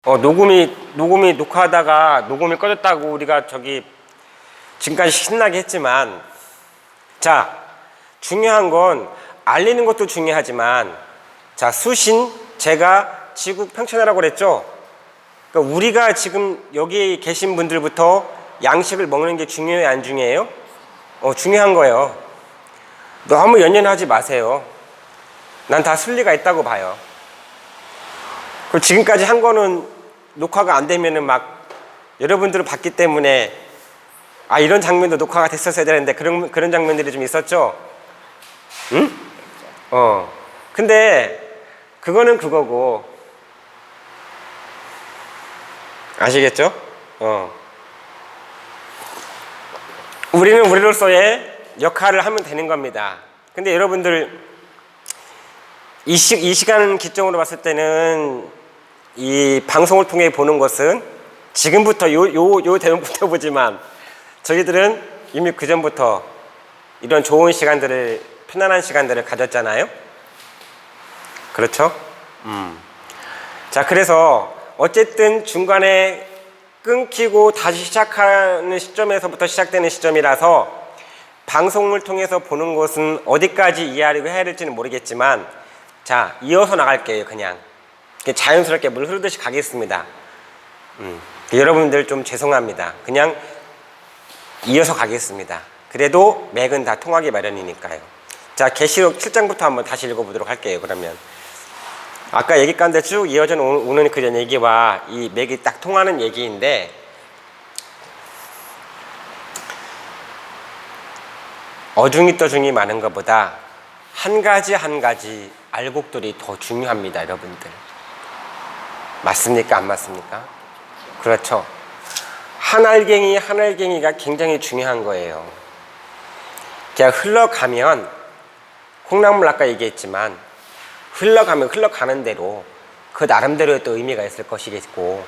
녹음이 녹화하다가 녹음이 꺼졌다고 우리가 지금까지 신나게 했지만, 자, 중요한 건 알리는 것도 중요하지만, 자, 수신, 제가 지구 평천하라고 그랬죠? 그러니까 우리가 지금 여기 계신 분들부터 양식을 먹는 게 중요해요, 안 중요해요? 중요한 거예요. 너무 연연하지 마세요. 난 다 순리가 있다고 봐요. 그리고 지금까지 한 거는 녹화가 안 되면은 막 여러분들을 봤기 때문에 이런 장면도 녹화가 됐었어야 되는데 그런 장면들이 좀 있었죠? 응? 근데 그거는 그거고, 아시겠죠? 우리는 우리로서의 역할을 하면 되는 겁니다. 근데 여러분들 이 시간 기점으로 봤을 때는 이 방송을 통해 보는 것은 지금부터 요 대목부터 보지만 저희들은 이미 그 전부터 이런 좋은 시간들을, 편안한 시간들을 가졌잖아요. 그렇죠? 자, 그래서 어쨌든 중간에 끊기고 다시 시작하는 시점에서부터 시작되는 시점이라서 방송을 통해서 보는 것은 어디까지 이해하려고 해야 될지는 모르겠지만, 자, 이어서 나갈게요. 그냥 자연스럽게 물 흐르듯이 가겠습니다. 여러분들 좀 죄송합니다. 그냥 이어서 가겠습니다. 그래도 맥은 다 통하기 마련이니까요. 자, 계시록 7장부터 한번 다시 읽어보도록 할게요. 그러면 아까 얘기 가운데 쭉 이어져 오는 그런 얘기와 이 맥이 딱 통하는 얘기인데, 어중이 떠중이 많은 것보다 한 가지 알곡들이 더 중요합니다. 여러분들 맞습니까? 안 맞습니까? 그렇죠. 한 알갱이가 굉장히 중요한 거예요. 그냥 흘러가면, 콩나물 아까 얘기했지만 흘러가는 대로 그 나름대로의 또 의미가 있을 것이겠고,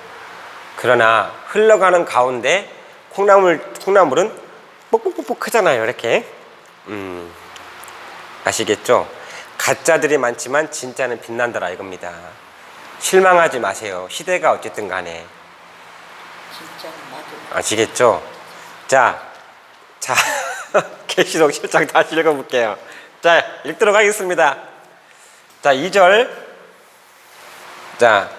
그러나 흘러가는 가운데 콩나물은 뽁뽁뽁 크잖아요. 이렇게. 아시겠죠? 가짜들이 많지만 진짜는 빛난다라 이겁니다. 실망하지 마세요. 시대가 어쨌든 간에. 진짜는 맞아요. 아시겠죠? 자, 계시록 7장 다시 읽어볼게요. 자, 읽도록 하겠습니다. 자, 2절. 자,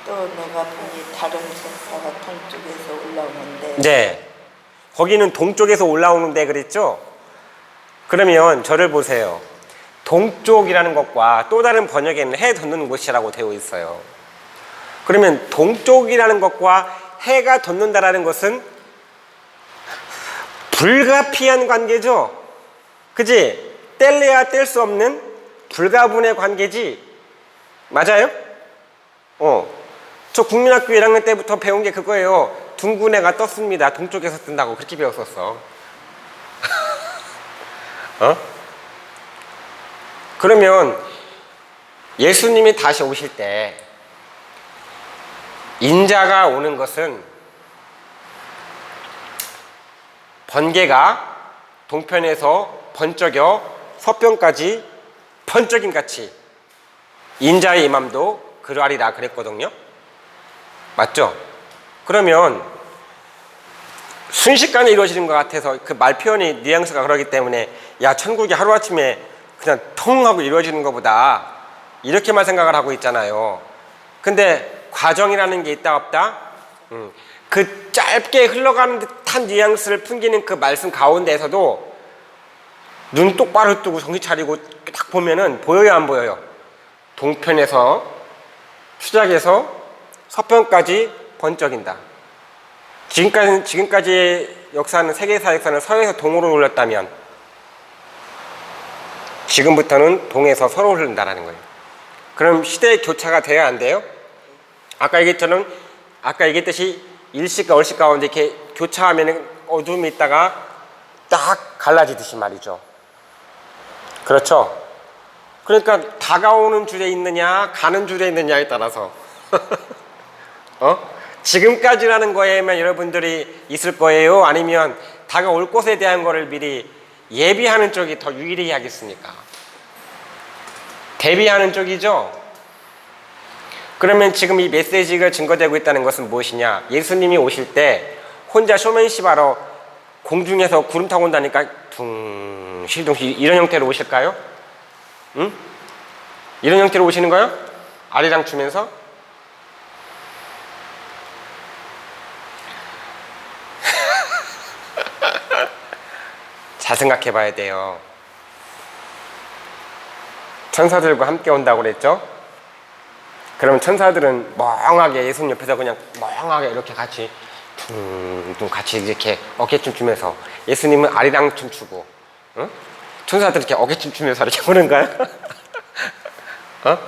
또 내가 보니 다른 천사가 동쪽에서 올라오는데, 네, 거기는 동쪽에서 올라오는데 그랬죠? 그러면 저를 보세요. 동쪽이라는 것과 또 다른 번역에는 해 돋는 곳이라고 되어 있어요. 그러면 동쪽이라는 것과 해가 돋는다라는 것은 불가피한 관계죠. 그지? 뗄래야 뗄 수 없는 불가분의 관계지. 맞아요? 저 국민학교 1학년 때부터 배운 게 그거예요. 둥근 애가 떴습니다. 동쪽에서 뜬다고 그렇게 배웠었어. 그러면 예수님이 다시 오실 때 인자가 오는 것은 번개가 동편에서 번쩍여 서편까지 번쩍임 같이 인자의 임함도 그러하리라 그랬거든요. 맞죠? 그러면 순식간에 이루어지는 것 같아서 그 말 표현이 뉘앙스가 그러기 때문에 야, 천국이 하루아침에 그냥 통 하고 이루어지는 것보다 이렇게만 생각을 하고 있잖아요. 근데 과정이라는 게 있다 없다? 그 짧게 흘러가는 듯한 뉘앙스를 풍기는 그 말씀 가운데에서도 눈 똑바로 뜨고 정신 차리고 딱 보면은 보여요, 안 보여요? 동편에서 시작해서 서편까지 번쩍인다. 지금까지의 역사는, 세계사 역사는 서에서 동으로 흘렀다면 지금부터는 동에서 서로 흐른다라는 거예요. 그럼 시대의 교차가 돼야 안 돼요? 아까 얘기했듯이 일시가 얼시 가운데 이렇게 교차하면 어둠이 있다가 딱 갈라지듯이 말이죠. 그렇죠? 그러니까 다가오는 줄에 있느냐 가는 줄에 있느냐에 따라서 지금까지라는 거에만 여러분들이 있을 거예요? 아니면 다가올 것에 대한 거를 미리 예비하는 쪽이 더 유리하겠습니까? 대비하는 쪽이죠. 그러면 지금 이 메시지가 증거되고 있다는 것은 무엇이냐? 예수님이 오실 때 혼자 쇼맨십하러 공중에서 구름 타고 온다니까 둥실둥실 이런 형태로 오실까요? 응? 이런 형태로 오시는 거예요? 아리랑 추면서? 잘 생각해 봐야 돼요. 천사들과 함께 온다고 그랬죠? 그러면 천사들은 멍하게 예수님 옆에서 그냥 멍하게 이렇게 같이 둥둥 같이 이렇게 어깨춤 추면서 예수님은 아리랑 춤추고, 응? 천사들은 이렇게 어깨춤 추면서 이렇게 보는가요? 어?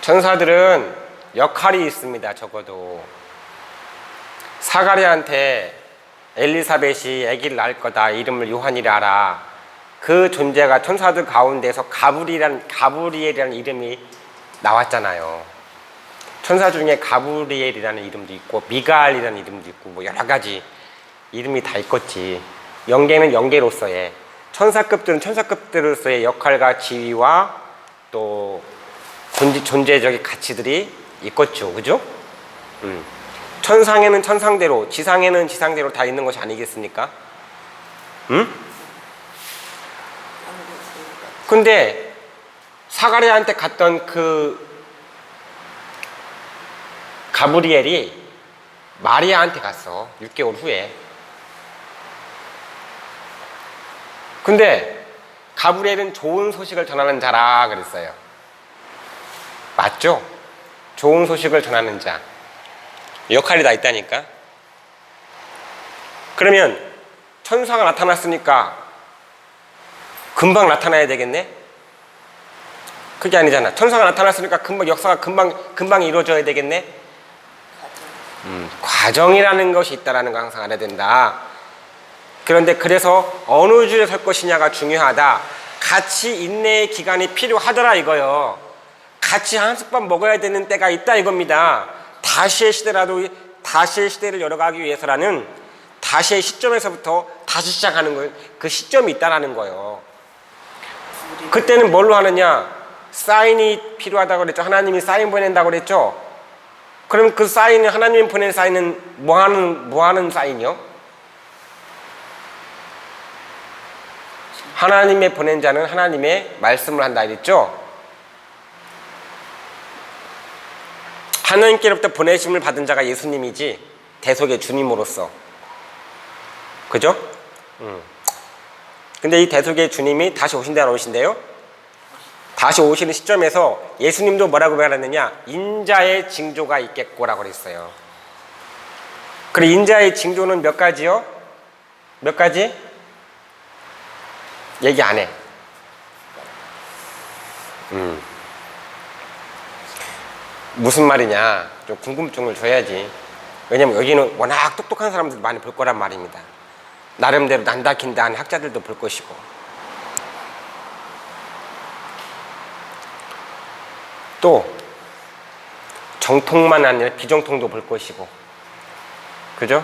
천사들은 역할이 있습니다. 적어도 사가랴한테 엘리사벳이 아기를 낳을 거다. 이름을 요한이라 하라. 그 존재가 천사들 가운데서 가브리엘이라는 이름이 나왔잖아요. 천사 중에 가브리엘이라는 이름도 있고 미가엘이라는 이름도 있고 뭐 여러 가지 이름이 다 있겠지. 영계는 영계로서의, 천사급들은 천사급들로서의 역할과 지위와 또 존재적인 가치들이 있겠죠. 그죠? 천상에는 천상대로, 지상에는 지상대로 다 있는 것이 아니겠습니까? 응? 근데 사가랴한테 갔던 그 가브리엘이 마리아한테 갔어. 6개월 후에. 근데 가브리엘은 좋은 소식을 전하는 자라 그랬어요. 맞죠? 좋은 소식을 전하는 자. 역할이 다 있다니까. 그러면 천사가 나타났으니까 금방 나타나야 되겠네? 그게 아니잖아. 천사가 나타났으니까 금방 역사가 금방 이루어져야 되겠네? 과정이라는 것이 있다는 거 항상 알아야 된다. 그런데 그래서 어느 줄에 설 것이냐가 중요하다. 같이 인내의 기간이 필요하더라 이거요. 같이 한숟밥 먹어야 되는 때가 있다 이겁니다. 다시의 시대라도 다시의 시대를 열어가기 위해서라는 다시의 시점에서부터 다시 시작하는 거, 그 시점이 있다라는 거예요. 그때는 뭘로 하느냐? 사인이 필요하다고 그랬죠. 하나님이 사인 보낸다고 그랬죠. 그럼 그 사인은, 하나님이 보낸 사인은 뭐 하는 사인이요? 하나님의 보낸 자는 하나님의 말씀을 한다 그랬죠. 하나님께로부터 보내심을 받은 자가 예수님이지 대속의 주님으로서. 그죠? 근데 이 대속의 주님이 다시 오신다 안 오신대요? 다시 오시는 시점에서 예수님도 뭐라고 말하느냐? 인자의 징조가 있겠고라고 그랬어요. 그래, 인자의 징조는 몇 가지요? 몇 가지? 얘기 안 해. 무슨 말이냐? 좀 궁금증을 줘야지. 왜냐면 여기는 워낙 똑똑한 사람들 많이 볼 거란 말입니다. 나름대로 난다긴다한 학자들도 볼 것이고. 또 정통만 아니라 비정통도 볼 것이고. 그죠?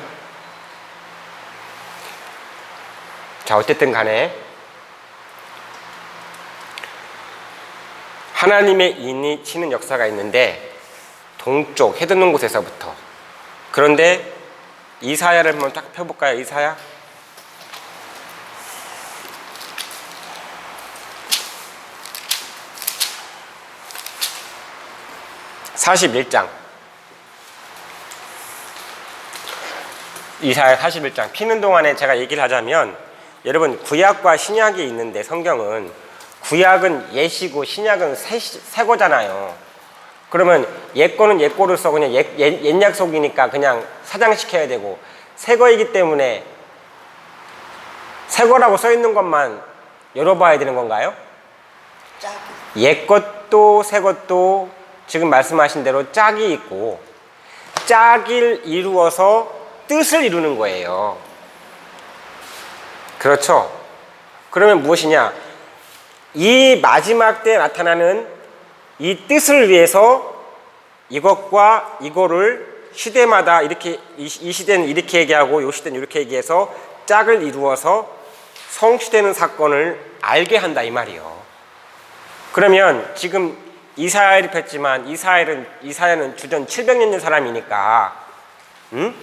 자, 어쨌든 간에 하나님의 인이 치는 역사가 있는데 동쪽 해돋는 곳에서부터. 그런데 이사야를 한번 딱 펴볼까요? 이사야 41장. 이사야 41장. 피는 동안에 제가 얘기를 하자면, 여러분 구약과 신약이 있는데 성경은 구약은 예시고 신약은 새거잖아요. 그러면 옛거는 옛거로서 그냥 옛 약속이니까 그냥 사장시켜야 되고, 새거이기 때문에 새거라고 써 있는 것만 열어봐야 되는 건가요? 옛 것도 새 것도 지금 말씀하신 대로 짝이 있고, 짝을 이루어서 뜻을 이루는 거예요. 그렇죠? 그러면 무엇이냐? 이 마지막 때 나타나는 이 뜻을 위해서 이것과 이거를 시대마다 이렇게, 이 시대는 이렇게 얘기하고 이 시대는 이렇게 얘기해서 짝을 이루어서 성취되는 사건을 알게 한다 이 말이에요. 그러면 지금 이사야를 폈지만 이사야는 주전 700년 된 사람이니까, 응?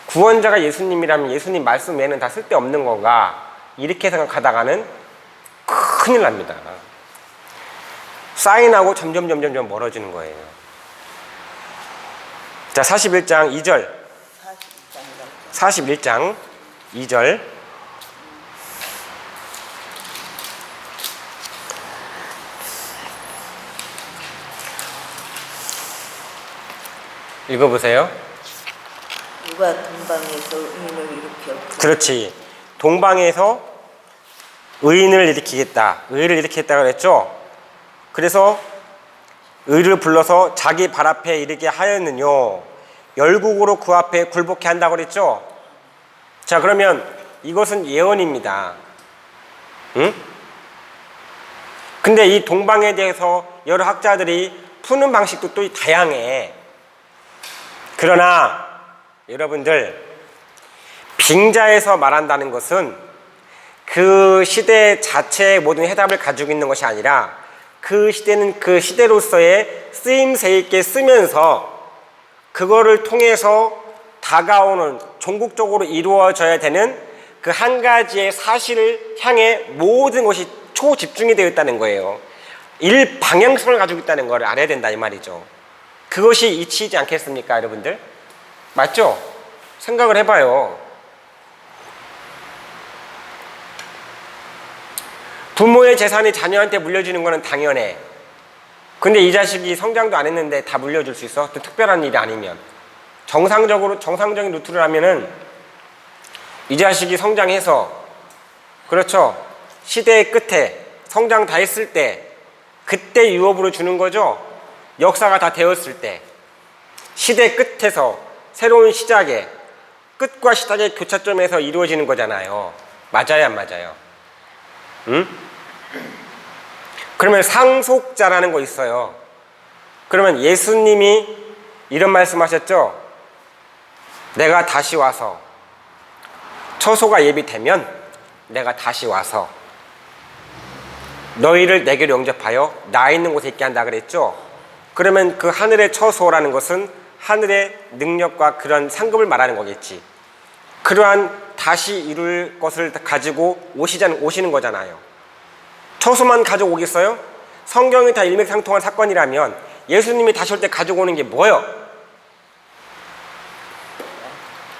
구원자가 예수님이라면 예수님 말씀 외에는 다 쓸데없는 건가? 이렇게 생각하다가는 큰일 납니다. 사인하고 점점 멀어지는 거예요. 자, 41장 2절. 41장 2절. 읽어보세요. 누가 동방에서 의인을 일으켜 그렇지. 동방에서 의인을 일으키겠다. 의를 일으키겠다 그랬죠. 그래서 의를 불러서 자기 발 앞에 이르게 하였느뇨. 열국으로 그 앞에 굴복케 한다고 그랬죠. 자, 그러면 이것은 예언입니다. 응? 근데 이 동방에 대해서 여러 학자들이 푸는 방식도 또 다양해. 그러나 여러분들, 빙자에서 말한다는 것은 그 시대 자체의 모든 해답을 가지고 있는 것이 아니라 그 시대는 그 시대로서의 쓰임새 있게 쓰면서 그거를 통해서 다가오는 종국적으로 이루어져야 되는 그 한 가지의 사실을 향해 모든 것이 초집중이 되어 있다는 거예요. 일방향성을 가지고 있다는 걸 알아야 된다 이 말이죠. 그것이 이치이지 않겠습니까, 여러분들? 맞죠? 생각을 해봐요. 부모의 재산이 자녀한테 물려주는 거는 당연해. 근데 이 자식이 성장도 안 했는데 다 물려줄 수 있어? 또 특별한 일이 아니면. 정상적인 루트를 하면은 이 자식이 성장해서, 그렇죠, 시대의 끝에 성장 다 했을 때 그때 유업으로 주는 거죠. 역사가 다 되었을 때 시대 끝에서 새로운 시작에, 끝과 시작의 교차점에서 이루어지는 거잖아요. 맞아요, 안 맞아요? 응? 그러면 상속자라는 거 있어요. 그러면 예수님이 이런 말씀하셨죠. 내가 다시 와서, 처소가 예비되면 내가 다시 와서 너희를 내게로 영접하여 나 있는 곳에 있게 한다 그랬죠. 그러면 그 하늘의 처소라는 것은 하늘의 능력과 그런 상급을 말하는 거겠지. 그러한 다시 이룰 것을 가지고 오시는 거잖아요. 처소만 가져오겠어요? 성경이 다 일맥상통한 사건이라면 예수님이 다시 올 때 가지고 오는 게 뭐예요?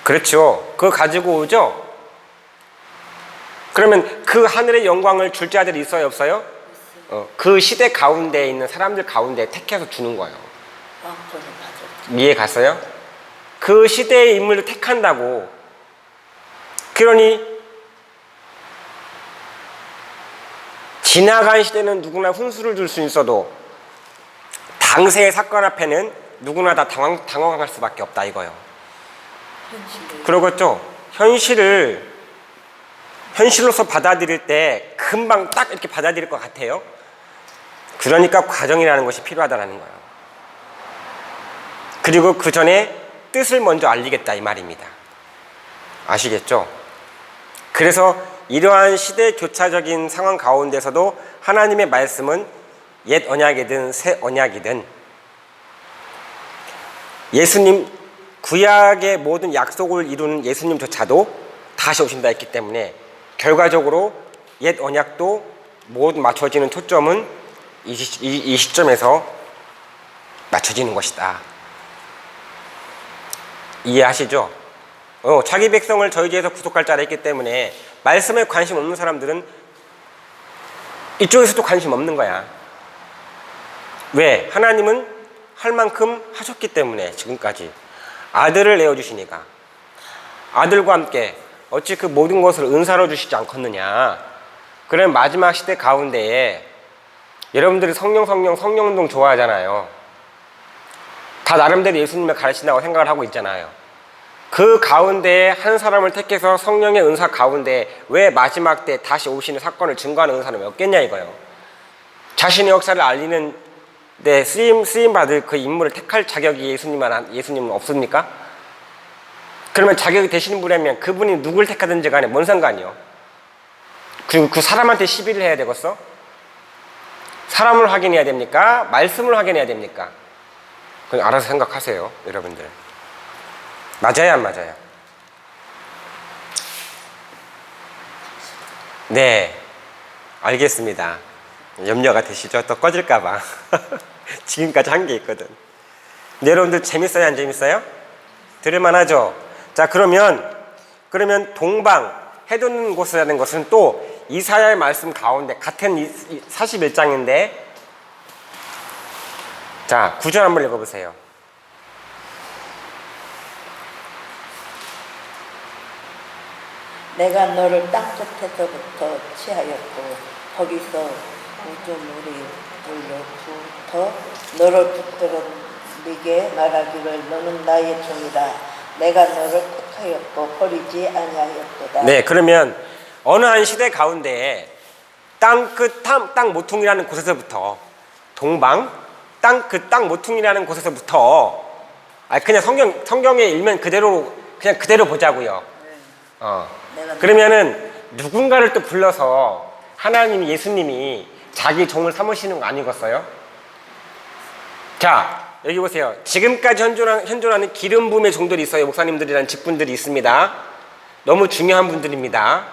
그렇죠. 그거 가지고 오죠? 그러면 그 하늘의 영광을 줄 자들이 있어요, 없어요? 그 시대 가운데 있는 사람들 가운데 택해서 주는 거예요. 이해 갔어요? 그 시대의 인물을 택한다고. 그러니 지나간 시대는 누구나 훈수를 줄 수 있어도 당세의 사건 앞에는 누구나 다 당황할 수밖에 없다 이거예요. 그러겠죠? 현실로서 받아들일 때 금방 딱 이렇게 받아들일 것 같아요. 그러니까 과정이라는 것이 필요하다는 거예요. 그리고 그 전에 뜻을 먼저 알리겠다 이 말입니다. 아시겠죠? 그래서 이러한 시대 교차적인 상황 가운데서도 하나님의 말씀은 옛 언약이든 새 언약이든 예수님, 구약의 모든 약속을 이루는 예수님조차도 다시 오신다 했기 때문에 결과적으로 옛 언약도 모두 맞춰지는 초점은 이 시점에서 맞춰지는 것이다. 이해하시죠? 자기 백성을 저희에서 구속할 자라 했기 때문에 말씀에 관심 없는 사람들은 이쪽에서도 관심 없는 거야. 왜? 하나님은 할 만큼 하셨기 때문에 지금까지 아들을 내어주시니까. 아들과 함께 어찌 그 모든 것을 은사로 주시지 않겠느냐. 그런 마지막 시대 가운데에 여러분들이 성령운동 좋아하잖아요. 다 나름대로 예수님을 가르친다고 생각을 하고 있잖아요. 그 가운데에 한 사람을 택해서 성령의 은사 가운데 왜 마지막 때 다시 오시는 사건을 증거하는 은사는 왜 없겠냐 이거예요. 자신의 역사를 알리는 데 쓰임 받을 그 인물을 택할 자격이 예수님은 없습니까? 그러면 자격이 되시는 분이면 그분이 누굴 택하든지 간에 뭔 상관이요? 그리고 그 사람한테 시비를 해야 되겠어? 사람을 확인해야 됩니까? 말씀을 확인해야 됩니까? 그냥 알아서 생각하세요, 여러분들. 맞아요, 안 맞아요? 네, 알겠습니다. 염려가 되시죠? 또 꺼질까봐. 지금까지 한 게 있거든. 근데 여러분들 재밌어요, 안 재밌어요? 들을만하죠? 자, 그러면 동방, 해돋는 곳이라는 것은 또 이사야의 말씀 가운데 같은 41장인데, 자, 9절 한번 읽어보세요. 내가 너를 땅 끝에서부터 취하였고 거기서 우주물이 물로부터 너를 붙들어내게 말하기를 너는 나의 종이라. 내가 너를 택하였고 버리지 아니하였도다. 네, 그러면 어느 한 시대 가운데 땅 모퉁이라는 곳에서부터 동방 땅 모퉁이라는 곳에서부터 그냥 성경에 읽면 그냥 그대로 보자고요. 그러면은 누군가를 또 불러서 하나님이, 예수님이 자기 종을 삼으시는 거 아니겠어요? 자, 여기 보세요. 지금까지 현존하는 기름 부음의 종들이 있어요. 목사님들이라는 직분들이 있습니다. 너무 중요한 분들입니다.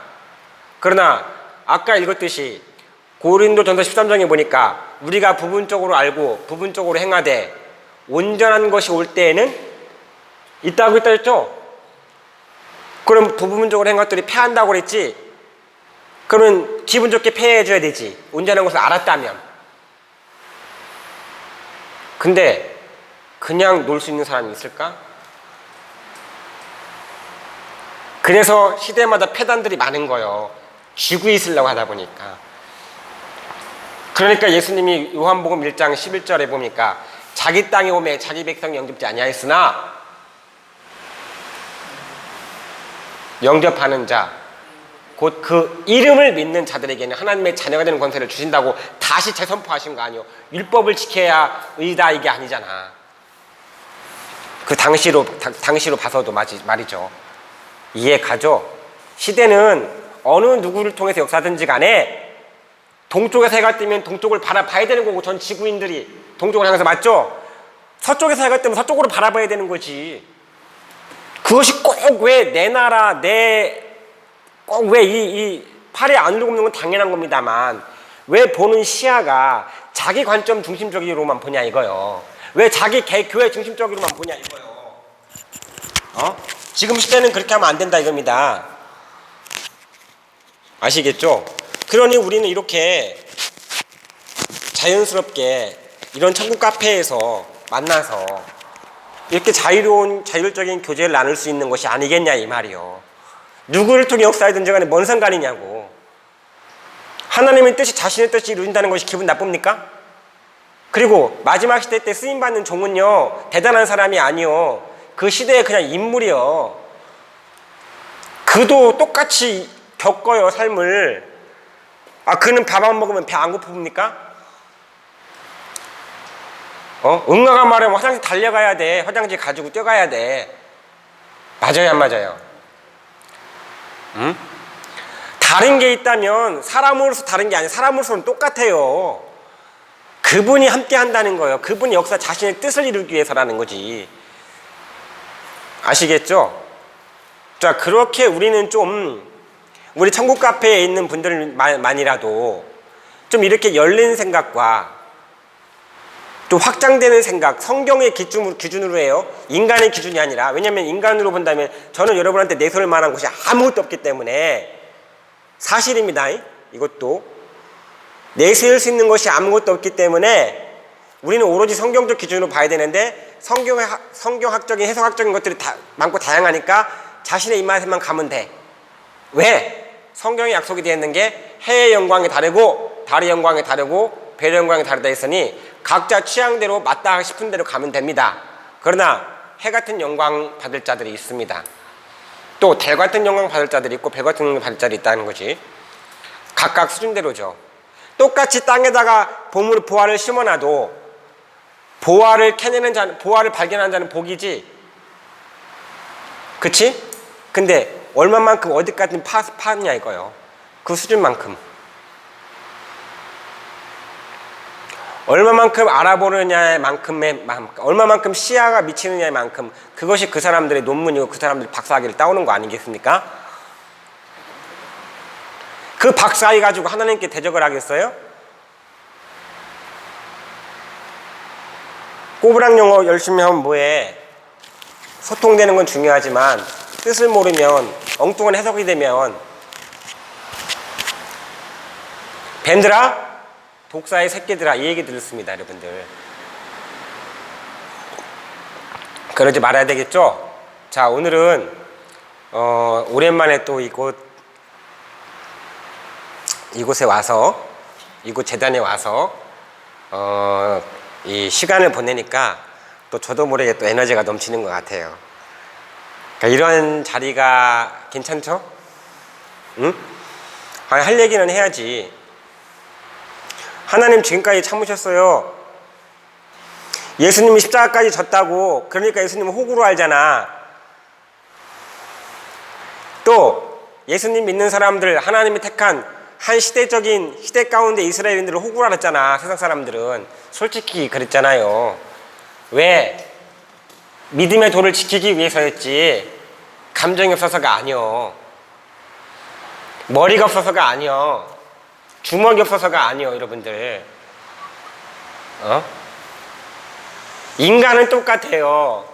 그러나 아까 읽었듯이 고린도전서 13장에 보니까 우리가 부분적으로 알고 부분적으로 행하되 온전한 것이 올 때에는 있다고 했죠? 그럼 부분적으로 한 것들이 패한다고 그랬지? 그러면 기분 좋게 패해줘야 되지. 온전한 것을 알았다면. 근데 그냥 놀 수 있는 사람이 있을까? 그래서 시대마다 패단들이 많은 거예요. 쥐고 있으려고 하다 보니까. 그러니까 예수님이 요한복음 1장 11절에 보니까 자기 땅에 오매 자기 백성이 영접지 아니하였으나 영접하는 자, 곧 그 이름을 믿는 자들에게는 하나님의 자녀가 되는 권세를 주신다고 다시 재선포하신 거 아니요. 율법을 지켜야 의다 이게 아니잖아. 그 당시로 봐서도 말이죠. 이해 가죠? 시대는 어느 누구를 통해서 역사든지 간에 동쪽에서 해가 뜨면 동쪽을 바라봐야 되는 거고, 전 지구인들이 동쪽을 향해서 맞죠? 서쪽에서 해가 뜨면 서쪽으로 바라봐야 되는 거지. 그것이 꼭 왜 내 나라, 꼭 왜 이 팔에 안으로 굽는 건 당연한 겁니다만, 왜 보는 시야가 자기 관점 중심적으로만 보냐 이거요. 왜 자기 교회 중심적으로만 보냐 이거요. 지금 시대는 그렇게 하면 안 된다 이겁니다. 아시겠죠? 그러니 우리는 이렇게 자연스럽게 이런 천국 카페에서 만나서 이렇게 자율적인 교제를 나눌 수 있는 것이 아니겠냐 이 말이요. 누구를 통해 역사하든지 간에 뭔 상관이냐고. 하나님의 뜻이 자신의 뜻이 이루어진다는 것이 기분 나쁩니까? 그리고 마지막 시대 때 쓰임받는 종은요, 대단한 사람이 아니요, 그 시대의 그냥 인물이요. 그도 똑같이 겪어요, 삶을. 그는 밥 안 먹으면 배 안 고픕니까? 응아가 말하면 화장실 달려가야 돼. 화장실 가지고 뛰어가야 돼. 맞아요, 안 맞아요? 응? 다른 게 있다면 사람으로서 다른 게 아니라 사람으로서는 똑같아요. 그분이 함께 한다는 거예요. 그분이 역사 자신의 뜻을 이루기 위해서라는 거지. 아시겠죠? 자, 그렇게 우리는 좀 우리 천국 카페에 있는 분들만이라도 좀 이렇게 열린 생각과 또 확장되는 생각, 성경의 기준으로 해요. 인간의 기준이 아니라. 왜냐하면 인간으로 본다면 저는 여러분한테 내세울 만한 것이 아무것도 없기 때문에 사실입니다. 이것도 내세울 수 있는 것이 아무것도 없기 때문에 우리는 오로지 성경적 기준으로 봐야 되는데, 성경학적인 해석학적인 것들이 많고 다양하니까 자신의 입맛에만 가면 돼. 왜? 성경에 약속이 되어 있는 게 해의 영광이 다르고 달의 영광이 다르고 별의 영광이 다르다 했으니 각자 취향대로 맞다 싶은 대로 가면 됩니다. 그러나 해 같은 영광 받을 자들이 있습니다. 또 달 같은 영광 받을 자들이 있고 별 같은 영광 받을 자들이 있다는 거지. 각각 수준대로죠. 똑같이 땅에다가 보화를 심어놔도 보화를 발견하는 자는 복이지. 그치? 근데 얼마만큼 어디까지 파냐 이거요. 그 수준만큼. 얼마만큼 알아보느냐의 얼마만큼 시야가 미치느냐의 만큼 그것이 그 사람들의 논문이고 그 사람들이 박사학위를 따오는 거 아니겠습니까? 그 박사학위 가지고 하나님께 대적을 하겠어요? 꼬부랑 영어 열심히 하면 뭐해? 소통되는 건 중요하지만 뜻을 모르면 엉뚱한 해석이 되면 밴드라 독사의 새끼들아 이 얘기 들었습니다, 여러분들. 그러지 말아야 되겠죠? 자, 오늘은 오랜만에 또 이곳에 와서 이곳 재단에 와서 이 시간을 보내니까 또 저도 모르게 또 에너지가 넘치는 것 같아요. 그러니까 이런 자리가 괜찮죠? 응? 아니, 할 얘기는 해야지. 하나님 지금까지 참으셨어요. 예수님이 십자가까지 졌다고. 그러니까 예수님은 호구로 알잖아. 또 예수님 믿는 사람들, 하나님이 택한 한 시대 가운데 이스라엘인들을 호구로 알았잖아. 세상 사람들은 솔직히 그랬잖아요. 왜? 믿음의 도를 지키기 위해서였지 감정이 없어서가 아니요. 머리가 없어서가 아니요. 주먹이 없어서가 아니요, 여러분들. 인간은 똑같아요.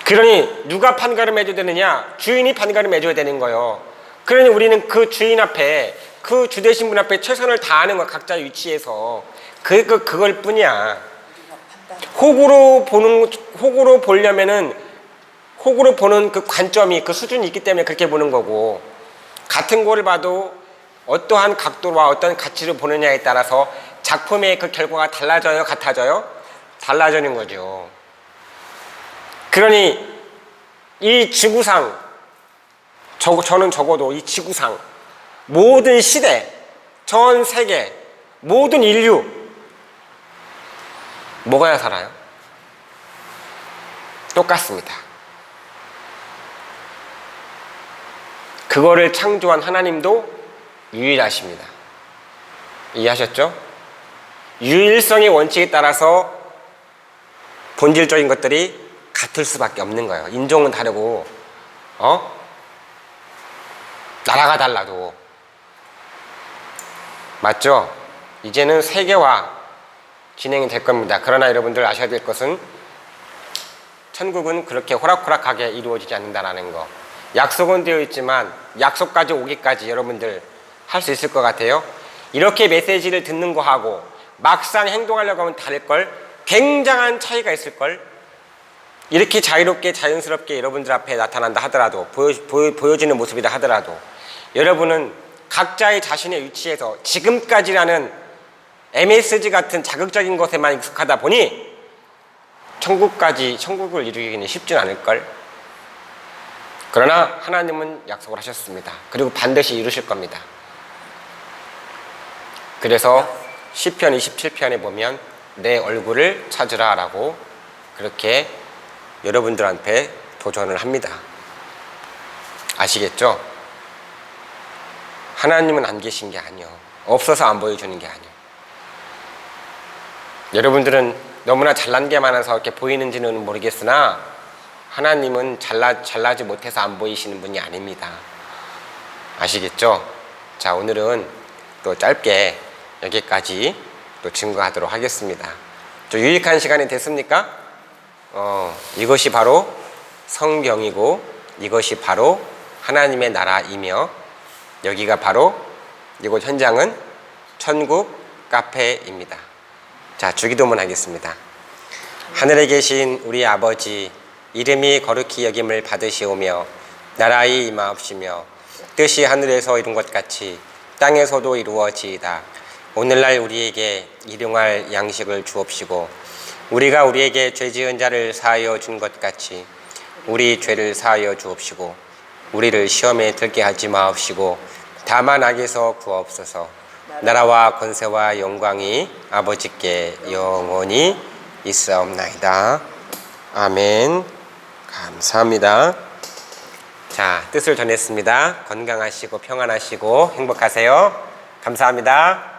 그러니 누가 판가름 해줘야 되느냐? 주인이 판가름 해줘야 되는 거예요. 그러니 우리는 그 주인 앞에, 그 주되신 분 앞에 최선을 다하는 거, 각자 위치에서. 그걸 뿐이야. 호구로 보려면은, 호구로 보는 그 관점이, 그 수준이 있기 때문에 그렇게 보는 거고, 같은 거를 봐도 어떠한 각도와 어떤 가치를 보느냐에 따라서 작품의 그 결과가 달라져요, 같아져요? 달라지는 거죠. 그러니 이 지구상, 저는 적어도 이 지구상 모든 시대, 전 세계, 모든 인류 먹어야 살아요? 똑같습니다. 그거를 창조한 하나님도 유일하십니다. 이해하셨죠? 유일성의 원칙에 따라서 본질적인 것들이 같을 수밖에 없는 거예요. 인종은 다르고 나라가 달라도. 맞죠? 이제는 세계화 진행이 될 겁니다. 그러나 여러분들 아셔야 될 것은 천국은 그렇게 호락호락하게 이루어지지 않는다는 거. 약속은 되어 있지만 약속까지 오기까지 여러분들 할 수 있을 것 같아요? 이렇게 메시지를 듣는 거하고 막상 행동하려고 하면 다를걸? 굉장한 차이가 있을걸? 이렇게 자유롭게 자연스럽게 여러분들 앞에 나타난다 하더라도 보여지는 모습이다 하더라도 여러분은 각자의 자신의 위치에서 지금까지라는 MSG 같은 자극적인 것에만 익숙하다 보니 천국을 이루기는 쉽진 않을걸? 그러나 하나님은 약속을 하셨습니다. 그리고 반드시 이루실 겁니다. 그래서 시편 27편에 보면 내 얼굴을 찾으라 라고 그렇게 여러분들한테 도전을 합니다. 아시겠죠? 하나님은 안 계신 게 아니요. 없어서 안 보여주는 게 아니요. 여러분들은 너무나 잘난 게 많아서 이렇게 보이는지는 모르겠으나 하나님은 잘나지 못해서 안 보이시는 분이 아닙니다. 아시겠죠? 자, 오늘은 또 짧게 여기까지 또 증거하도록 하겠습니다. 좀 유익한 시간이 됐습니까? 이것이 바로 성경이고 이것이 바로 하나님의 나라이며 여기가 바로 이곳 현장은 천국 카페입니다. 자, 주기도문 하겠습니다. 하늘에 계신 우리 아버지, 이름이 거룩히 여김을 받으시오며 나라의 임하옵시며 뜻이 하늘에서 이룬 것 같이 땅에서도 이루어지이다. 오늘날 우리에게 일용할 양식을 주옵시고 우리가 우리에게 죄 지은 자를 사하여 준 것 같이 우리 죄를 사하여 주옵시고 우리를 시험에 들게 하지 마옵시고 다만 악에서 구하옵소서. 나라와 권세와 영광이 아버지께 영원히 있사옵나이다. 아멘. 감사합니다. 자, 뜻을 전했습니다. 건강하시고 평안하시고 행복하세요. 감사합니다.